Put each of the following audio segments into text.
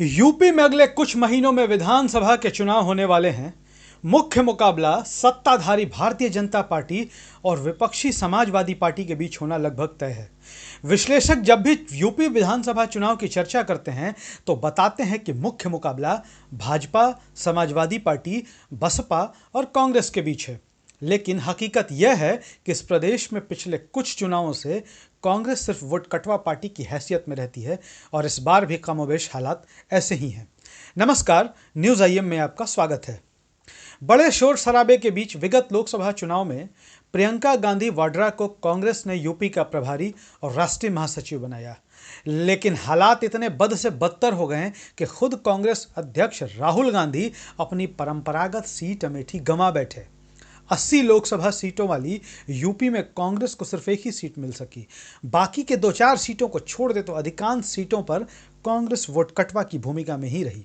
UP में अगले कुछ महीनों में विधानसभा के चुनाव होने वाले हैं। मुख्य मुकाबला सत्ताधारी भारतीय जनता पार्टी और विपक्षी समाजवादी पार्टी के बीच होना लगभग तय है। विश्लेषक जब भी यूपी विधानसभा चुनाव की चर्चा करते हैं तो बताते हैं कि मुख्य मुकाबला भाजपा, समाजवादी पार्टी, बसपा और कांग्रेस के बीच है। लेकिन हकीकत यह है कि इस प्रदेश में पिछले कुछ चुनावों से कांग्रेस सिर्फ वोट कटवा पार्टी की हैसियत में रहती है और इस बार भी कमोबेश हालात ऐसे ही हैं। नमस्कार, न्यूज़ आईएम में आपका स्वागत है। बड़े शोर शराबे के बीच विगत लोकसभा चुनाव में प्रियंका गांधी वाड्रा को कांग्रेस ने यूपी का प्रभारी और राष्ट्रीय महासचिव बनाया। लेकिन हालात इतने बद से बदतर हो गए कि खुद कांग्रेस अध्यक्ष राहुल गांधी अपनी परंपरागत सीट अमेठी गंवा बैठे। 80 लोकसभा सीटों वाली यूपी में कांग्रेस को सिर्फ एक ही सीट मिल सकी। बाकी के 2-4 सीटों को छोड़ दे तो अधिकांश सीटों पर कांग्रेस वोट कटवा की भूमिका में ही रही।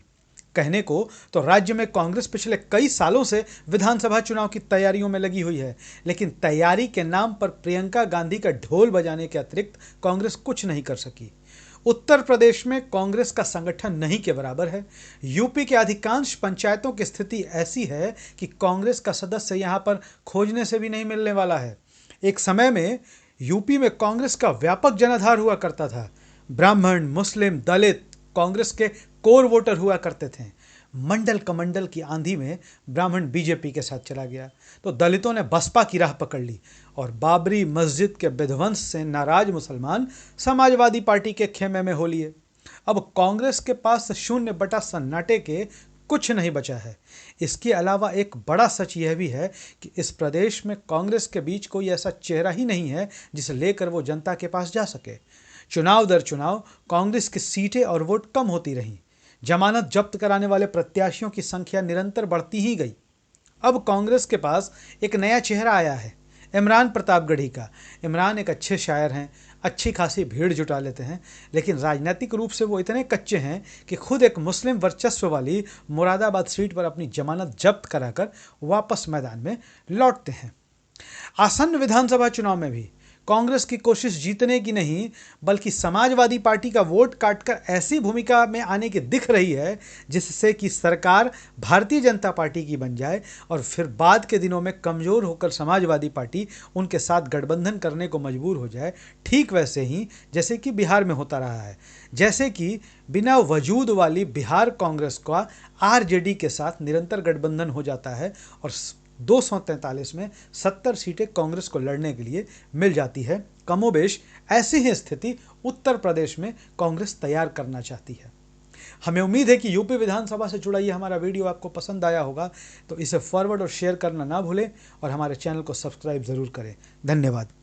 कहने को तो राज्य में कांग्रेस पिछले कई सालों से विधानसभा चुनाव की तैयारियों में लगी हुई है, लेकिन तैयारी के नाम पर प्रियंका गांधी का ढोल बजाने के अतिरिक्त कांग्रेस कुछ नहीं कर सकी। उत्तर प्रदेश में कांग्रेस का संगठन नहीं के बराबर है। यूपी के अधिकांश पंचायतों की स्थिति ऐसी है कि कांग्रेस का सदस्य यहां पर खोजने से भी नहीं मिलने वाला है। एक समय में यूपी में कांग्रेस का व्यापक जनाधार हुआ करता था। ब्राह्मण, मुस्लिम, दलित कांग्रेस के कोर वोटर हुआ करते थे। मंडल कमंडल की आंधी में ब्राह्मण बीजेपी के साथ चला गया तो दलितों ने बसपा की राह पकड़ ली और बाबरी मस्जिद के विध्वंस से नाराज मुसलमान समाजवादी पार्टी के खेमे में हो लिए। अब कांग्रेस के पास 0/सन्नाटे के कुछ नहीं बचा है। इसके अलावा एक बड़ा सच यह भी है कि इस प्रदेश में कांग्रेस के बीच कोई ऐसा चेहरा ही नहीं है जिसे लेकर वो जनता के पास जा सके। चुनाव दर चुनाव कांग्रेस की सीटें और वोट कम होती रहीं। जमानत जब्त कराने वाले प्रत्याशियों की संख्या निरंतर बढ़ती ही गई। अब कांग्रेस के पास एक नया चेहरा आया है, इमरान प्रतापगढ़ी का। इमरान एक अच्छे शायर हैं, अच्छी खासी भीड़ जुटा लेते हैं, लेकिन राजनीतिक रूप से वो इतने कच्चे हैं कि खुद एक मुस्लिम वर्चस्व वाली मुरादाबाद सीट पर अपनी जमानत जब्त कराकर वापस मैदान में लौटते हैं। आसन्न विधानसभा चुनाव में भी कांग्रेस की कोशिश जीतने की नहीं बल्कि समाजवादी पार्टी का वोट काटकर ऐसी भूमिका में आने की दिख रही है जिससे कि सरकार भारतीय जनता पार्टी की बन जाए और फिर बाद के दिनों में कमजोर होकर समाजवादी पार्टी उनके साथ गठबंधन करने को मजबूर हो जाए। ठीक वैसे ही जैसे कि बिहार में होता रहा है, जैसे कि बिना वजूद वाली बिहार कांग्रेस का आरजेडी के साथ निरंतर गठबंधन हो जाता है और 243 में 70 सीटें कांग्रेस को लड़ने के लिए मिल जाती है। कमोबेश ऐसी ही स्थिति उत्तर प्रदेश में कांग्रेस तैयार करना चाहती है। हमें उम्मीद है कि यूपी विधानसभा से जुड़ा ये हमारा वीडियो आपको पसंद आया होगा, तो इसे फॉरवर्ड और शेयर करना ना भूलें और हमारे चैनल को सब्सक्राइब ज़रूर करें। धन्यवाद।